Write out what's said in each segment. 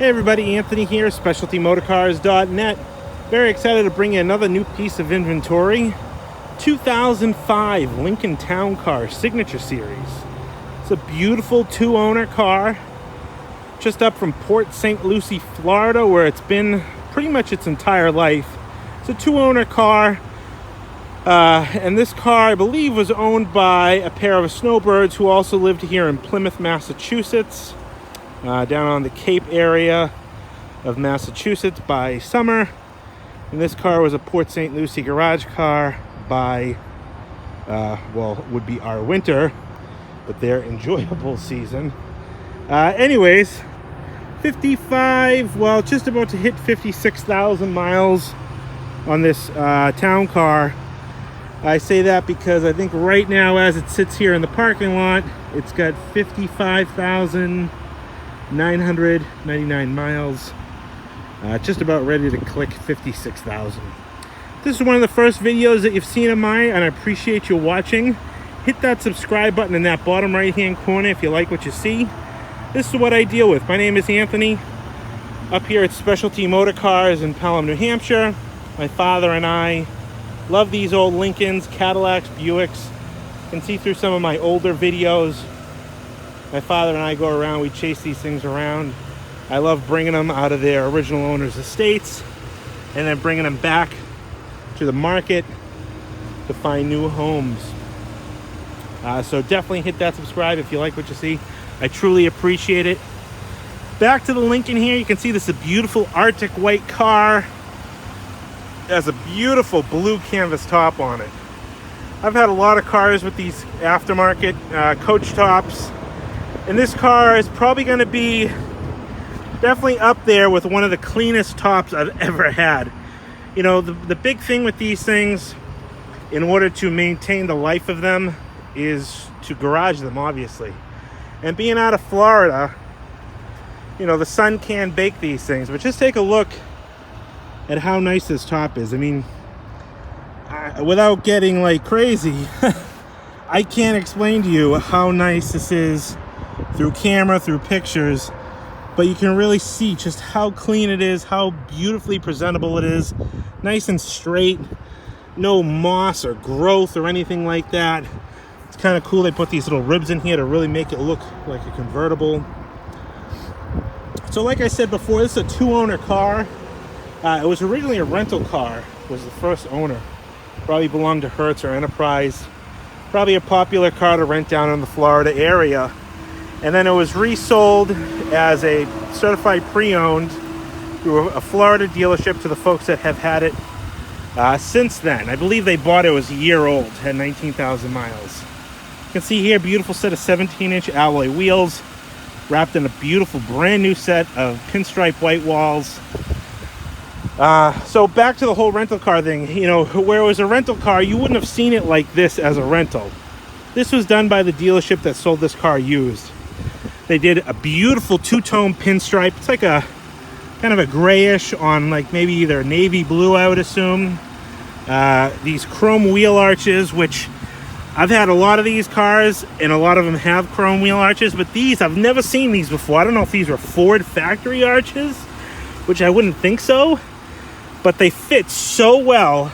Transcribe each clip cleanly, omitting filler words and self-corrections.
Hey everybody, Anthony here, SpecialtyMotorcars.net. Very excited to bring you another new piece of inventory. 2005 Lincoln Town Car Signature Series. It's a beautiful two-owner car, just up from Port St. Lucie, Florida, where it's been pretty much its entire life. It's a two-owner car, and this car, I believe, was owned by a pair of snowbirds who also lived here in Plymouth, Massachusetts. Down on the Cape area of Massachusetts by summer. And this car was a Port St. Lucie garage car by, would be our winter, but their enjoyable season. Anyways, 55, just about to hit 56,000 miles on this town car. I say that because I think right now, as it sits here in the parking lot, it's got 55,999 miles, just about ready to click 56,000. This is one of the first videos that you've seen of mine, and I appreciate you watching. Hit that subscribe button in that bottom right hand corner if you like what you see. This is what I deal with. My name is Anthony, up here at Specialty Motor Cars in Pelham, New Hampshire. My father and I love these old Lincolns, Cadillacs, Buicks. You can see through some of my older videos. My father and I go around, we chase these things around. I love bringing them out of their original owners' estates and then bringing them back to the market to find new homes. So definitely hit that subscribe if you like what you see. I truly appreciate it. Back to the Lincoln here. You can see this is a beautiful Arctic white car. It has a beautiful blue canvas top on it. I've had a lot of cars with these aftermarket coach tops. And this car is probably going to be definitely up there with one of the cleanest tops I've ever had. You know, the big thing with these things, in order to maintain the life of them, is to garage them, obviously. And being out of Florida, you know, the sun can bake these things. But just take a look at how nice this top is. I mean, without getting like crazy, I can't explain to you how nice this is through camera, through pictures, but you can really see just how clean it is, how beautifully presentable it is. Nice and straight, no moss or growth or anything like that. It's kind of cool they put these little ribs in here to really make it look like a convertible. So like I said before, this is a two-owner car. It was originally a rental car, was the first owner. Probably belonged to Hertz or Enterprise. Probably a popular car to rent down in the Florida area. And then it was resold as a certified pre-owned through a Florida dealership to the folks that have had it since then. I believe they bought it, was a year old, had 19,000 miles. You can see here, beautiful set of 17-inch alloy wheels, wrapped in a beautiful brand new set of pinstripe white walls. So back to the whole rental car thing. You know, where it was a rental car, you wouldn't have seen it like this as a rental. This was done by the dealership that sold this car used. They did a beautiful two-tone pinstripe. It's like a kind of a grayish on like maybe either navy blue, I would assume. These chrome wheel arches, which I've had a lot of these cars, and a lot of them have chrome wheel arches, but these, I've never seen these before. I don't know if these were Ford factory arches, which I wouldn't think so, but they fit so well.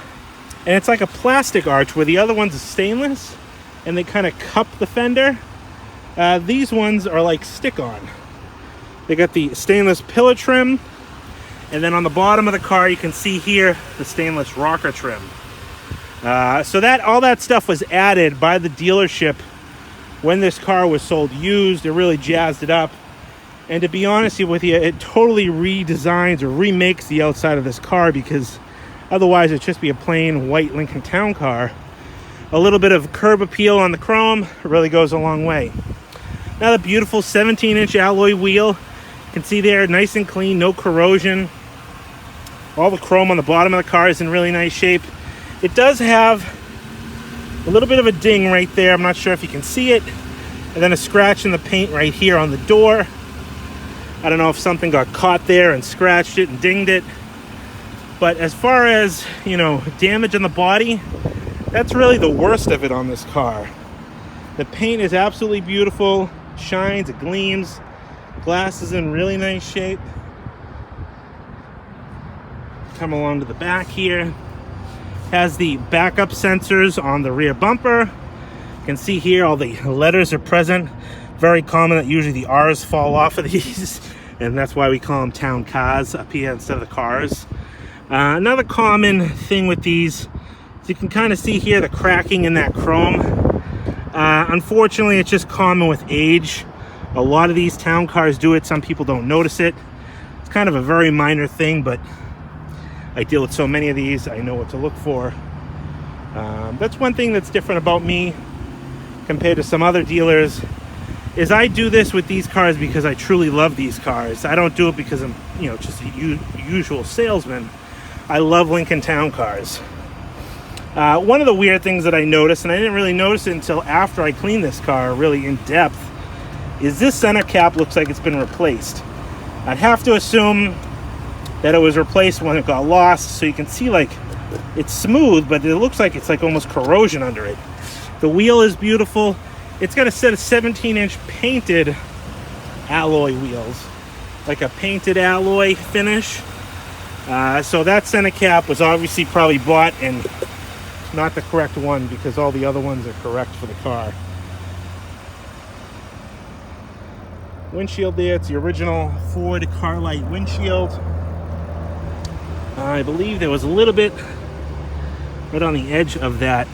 And it's like a plastic arch where the other one's is stainless, and they kind of cup the fender. These ones are like stick-on. They got the stainless pillar trim, and then on the bottom of the car you can see here the stainless rocker trim. So that all that stuff was added by the dealership when this car was sold used. It really jazzed it up, and to be honest with you, it totally redesigns or remakes the outside of this car, because otherwise it'd just be a plain white Lincoln Town Car. A little bit of curb appeal on the chrome really goes a long way. Now the beautiful 17-inch alloy wheel. You can see there, nice and clean, no corrosion. All the chrome on the bottom of the car is in really nice shape. It does have a little bit of a ding right there. I'm not sure if you can see it. And then a scratch in the paint right here on the door. I don't know if something got caught there and scratched it and dinged it. But as far as, you know, damage on the body, that's really the worst of it on this car. The paint is absolutely beautiful. Shines, it gleams. Glass is in really nice shape. come along to the back here. Has the backup sensors on the rear bumper. You can see here all the letters are present. Very common that usually the R's fall off of these, and that's why we call them town cars up here instead of the cars. Another common thing with these is you can kind of see here the cracking in that chrome. Unfortunately, it's just common with age. A lot of these town cars do it. Some people don't notice it. It's kind of a very minor thing, but I deal with so many of these, I know what to look for. That's one thing that's different about me compared to some other dealers, is I do this with these cars because I truly love these cars. I don't do it because I'm, just a usual salesman. I love Lincoln town cars. One of the weird things that I noticed, and I didn't really notice it until after I cleaned this car really in depth, is this center cap looks like it's been replaced. I'd have to assume that it was replaced when it got lost, so you can see like it's smooth, but it looks like it's like almost corrosion under it. The wheel is beautiful. It's got a set of 17-inch painted alloy wheels, like a painted alloy finish. So that center cap was obviously probably bought and not the correct one, because all the other ones are correct for the car. Windshield there, it's the original Ford Carlite windshield. I believe there was a little bit right on the edge of that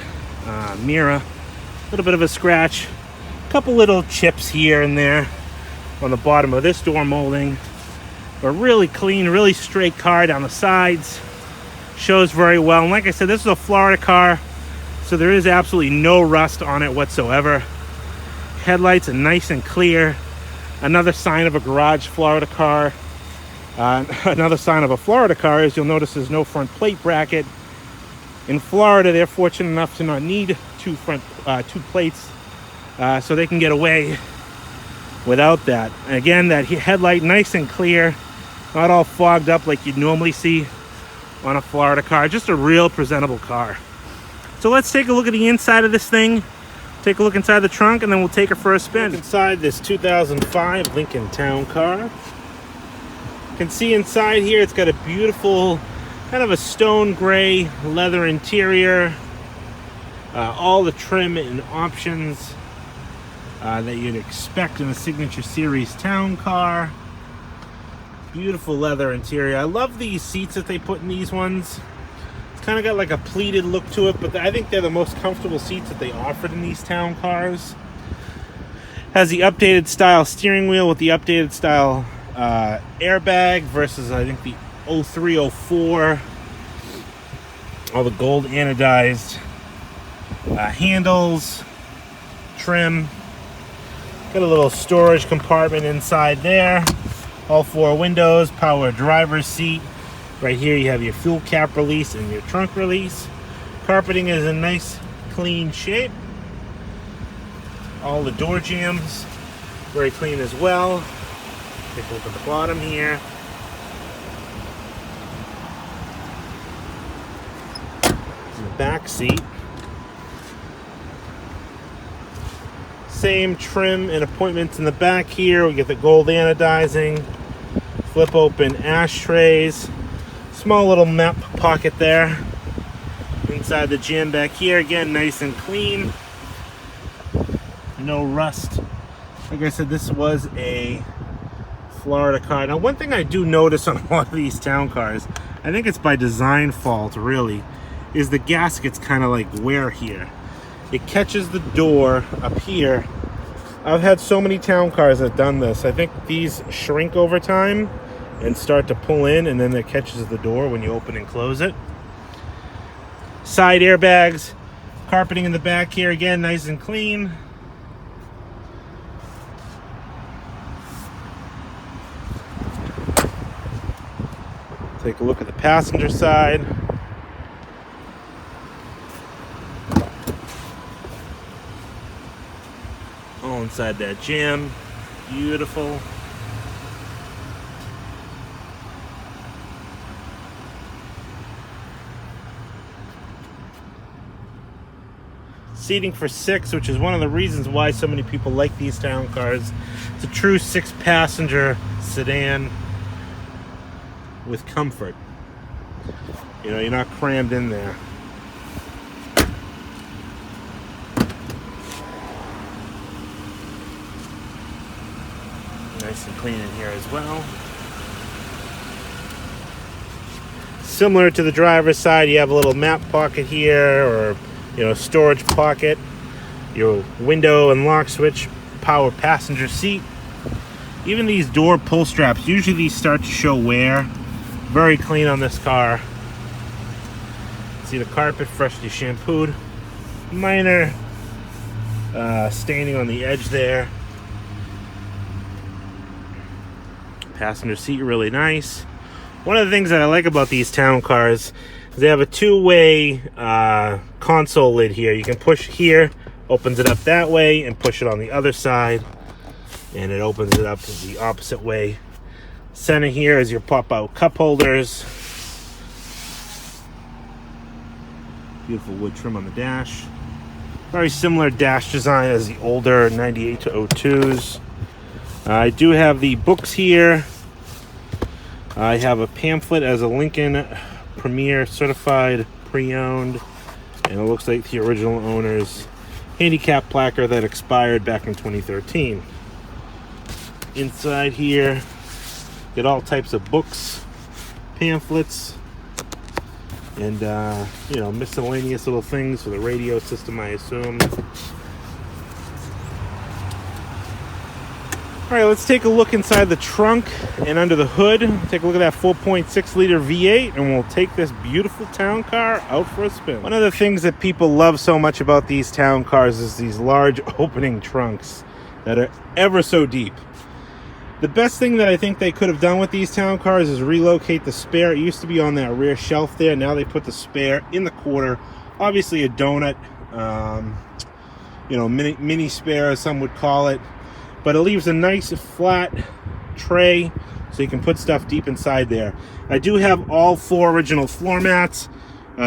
mirror, a little bit of a scratch, a couple little chips here and there on the bottom of this door molding, but really clean, really straight car down the sides. Shows very well, and like I said, this is a Florida car, so there is absolutely no rust on it whatsoever. Headlights are nice and clear. Another sign of a garage Florida car. Another sign of a Florida car is you'll notice there's no front plate bracket. In Florida, they're fortunate enough to not need two plates, so they can get away without that. And again, that headlight nice and clear, not all fogged up like you'd normally see on a Florida car. Just a real presentable car. So let's take a look at the inside of this thing. Take a look inside the trunk, and then we'll take her for a spin. Look inside this 2005 Lincoln Town Car. You can see inside here it's got a beautiful kind of a stone gray leather interior. All the trim and options that you'd expect in a Signature Series Town Car. Beautiful leather interior. I love these seats that they put in these ones. It's kind of got like a pleated look to it, but I think they're the most comfortable seats that they offered in these town cars. Has the updated style steering wheel with the updated style airbag versus I think the 0304. All the gold anodized handles, trim. Got a little storage compartment inside there. All four windows, power driver's seat. Right here you have your fuel cap release and your trunk release. Carpeting is in nice clean shape. All the door jambs very clean as well. Take a look at the bottom here. This is the back seat. Same trim and appointments in the back here. We get the gold anodizing, flip open ashtrays, small little map pocket there. Inside the jam back here, again, nice and clean. No rust. Like I said, this was a Florida car. Now, one thing I do notice on a lot of these town cars, I think it's by design fault really, is the gaskets kind of like wear here. It catches the door up here. I've had so many town cars that have done this. I think these shrink over time and start to pull in, and then it catches the door when you open and close it. Side airbags, carpeting in the back here, again, nice and clean. Take a look at the passenger side. All inside that jam. Beautiful. Seating for 6, which is one of the reasons why so many people like these town cars. It's a true 6-passenger sedan with comfort. You know, you're not crammed in there. Nice and clean in here as well. Similar to the driver's side, you have a little map pocket here, or, you know, storage pocket. Your window and lock switch, power passenger seat. Even these door pull straps, usually these start to show wear. Very clean on this car. See the carpet, freshly shampooed. Minor staining on the edge there. Passenger seat, really nice. One of the things that I like about these town cars is they have a two-way console lid here. You can push here, opens it up that way, and push it on the other side, and it opens it up the opposite way. Center here is your pop-out cup holders. Beautiful wood trim on the dash. Very similar dash design as the older 98 to 02s. I do have the books here. I have a pamphlet as a Lincoln Premier Certified Pre-Owned, and it looks like the original owner's handicap placard that expired back in 2013. Inside here, get all types of books, pamphlets, and you know, miscellaneous little things for the radio system, I assume. All right, let's take a look inside the trunk and under the hood. Take a look at that 4.6 liter V8, and we'll take this beautiful town car out for a spin. One of the things that people love so much about these town cars is these large opening trunks that are ever so deep. The best thing that I think they could have done with these town cars is relocate the spare. It used to be on that rear shelf there. Now they put the spare in the quarter. Obviously a donut, you know, mini spare, as some would call it. But it leaves a nice flat tray so you can put stuff deep inside there. I do have all 4 original floor mats.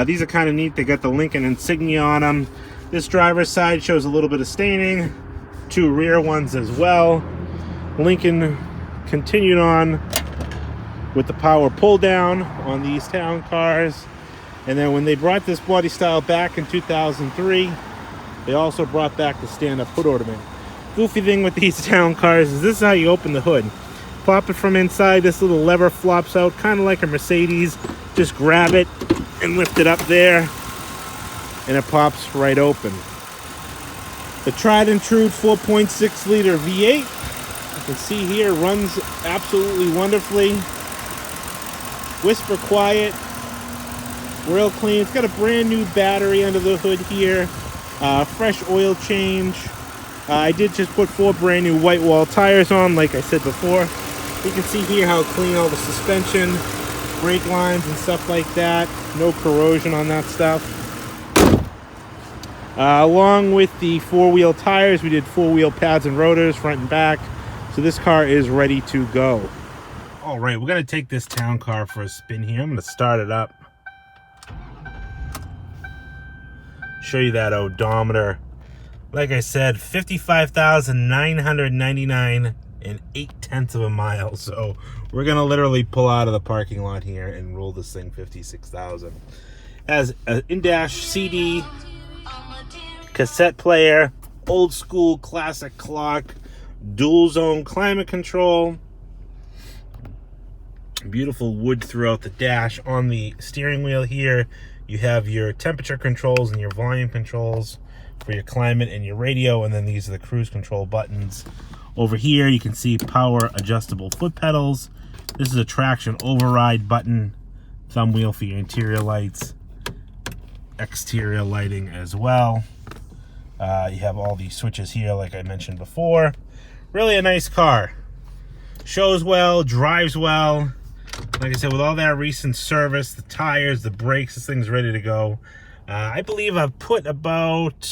These are kind of neat. They got the Lincoln insignia on them. This driver's side shows a little bit of staining. 2 rear ones as well. Lincoln continued on with the power pull down on these town cars. And then when they brought this body style back in 2003, they also brought back the stand-up hood ornament. Goofy thing with these town cars is this is how you open the hood. Pop it from inside. This little lever flops out, kind of like a Mercedes. Just grab it and lift it up there, and it pops right open. The tried and true 4.6 liter V8, you can see here, runs absolutely wonderfully. Whisper quiet, real clean. It's got a brand new battery under the hood here. Fresh oil change. I did just put 4 brand new white wall tires on, like I said before. You can see here how clean all the suspension, brake lines and stuff like that. No corrosion on that stuff. Along with the 4-wheel tires, we did 4-wheel pads and rotors, front and back. So this car is ready to go. All right, we're gonna take this town car for a spin here. I'm gonna start it up. Show you that odometer. Like I said, 55,999 and 0.8 of a mile. So we're gonna literally pull out of the parking lot here and roll this thing 56,000. Has an in-dash CD, cassette player, old school classic clock, dual zone climate control, beautiful wood throughout the dash. On the steering wheel here, you have your temperature controls and your volume controls for your climate and your radio, and then these are the cruise control buttons. Over here you can see power adjustable foot pedals. This is a traction override button, thumb wheel for your interior lights, exterior lighting as well. You have all these switches here like I mentioned before. Really a nice car. Shows well, drives well. Like I said, with all that recent service, the tires, the brakes, this thing's ready to go. I believe I've put about,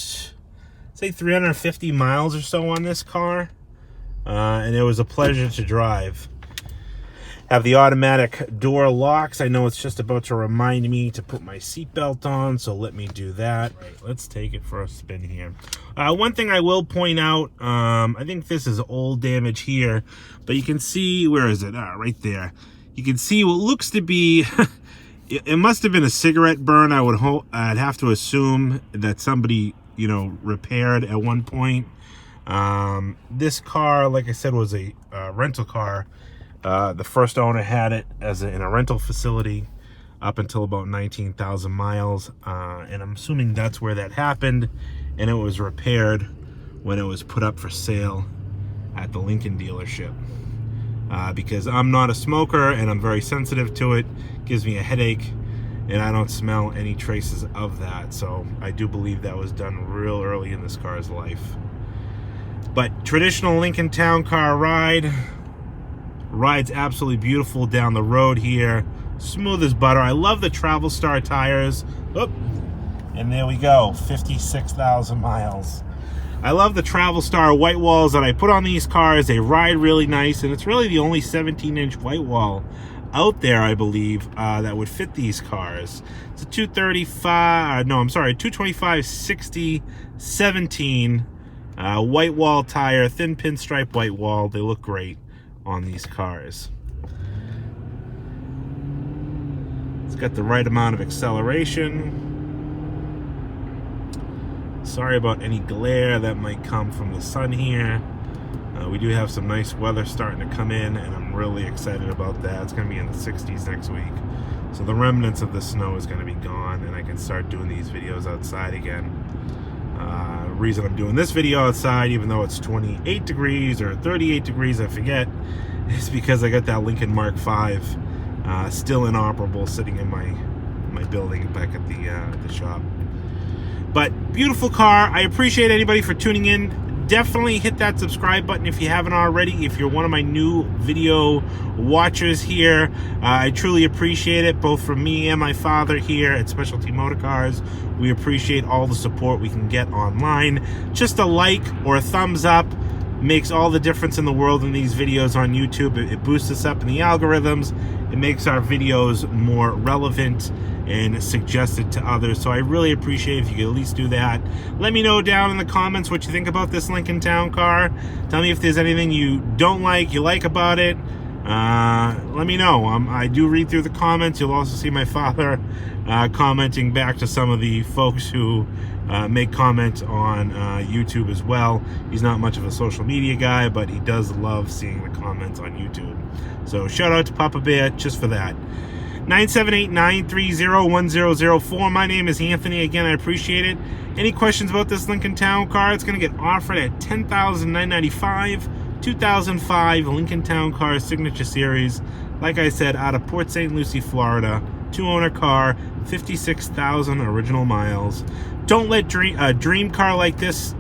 say, 350 miles or so on this car. And it was a pleasure to drive. Have the automatic door locks. I know it's just about to remind me to put my seatbelt on, so let me do that. Right, let's take it for a spin here. One thing I will point out, I think this is old damage here, but you can see, where is it? Right there. You can see what looks to be It must have been a cigarette burn. I'd have to assume that somebody, you know, repaired at one point. This car, like I said, was a rental car. The first owner had it in a rental facility up until about 19,000 miles, and I'm assuming that's where that happened, and it was repaired when it was put up for sale at the Lincoln dealership. Because I'm not a smoker and I'm very sensitive to it, gives me a headache, and I don't smell any traces of that. So I do believe that was done real early in this car's life. But traditional Lincoln Town Car ride. Ride's absolutely beautiful down the road here. Smooth as butter. I love the Travel Star tires. Oop. And there we go, 56,000 miles. I love the Travel Star white walls that I put on these cars. They ride really nice, and it's really the only 17-inch white wall out there, I believe, that would fit these cars. It's a 225/60/17 white wall tire, thin pinstripe white wall. They look great on these cars. It's got the right amount of acceleration. Sorry about any glare that might come from the sun here. We do have some nice weather starting to come in, and I'm really excited about that. It's going to be in the 60s next week. So the remnants of the snow is going to be gone, and I can start doing these videos outside again. The reason I'm doing this video outside, even though it's 28 degrees or 38 degrees, I forget, is because I got that Lincoln Mark V still inoperable sitting in my building back at the shop. But beautiful car. I appreciate anybody for tuning in. Definitely hit that subscribe button if you haven't already. If you're one of my new video watchers here, I truly appreciate it, both from me and my father here at Specialty Motor Cars. We appreciate all the support we can get online. Just a like or a thumbs up makes all the difference in the world in these videos on YouTube. It boosts us up in the algorithms. It makes our videos more relevant and suggested to others. So I really appreciate if you could at least do that. Let me know down in the comments what you think about this Lincoln Town Car. Tell me if there's anything you don't like, you like about it. Let me know. I do read through the comments. You'll also see my father commenting back to some of the folks who make comments on YouTube as well. He's not much of a social media guy, but he does love seeing the comments on YouTube. So shout out to Papa Bear just for that. 978-930-1004. My name is Anthony. Again, I appreciate it. Any questions about this Lincoln Town Car? It's going to get offered at $10,995. 2005 Lincoln Town Car Signature Series. Like I said, out of Port St. Lucie, Florida. 2-owner car, 56,000 original miles. Don't let a dream car like this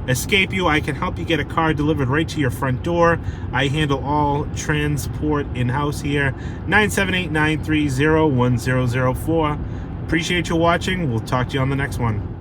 escape you. I can help you get a car delivered right to your front door. I handle all transport in-house here. 978-930-1004. Appreciate you watching. We'll talk to you on the next one.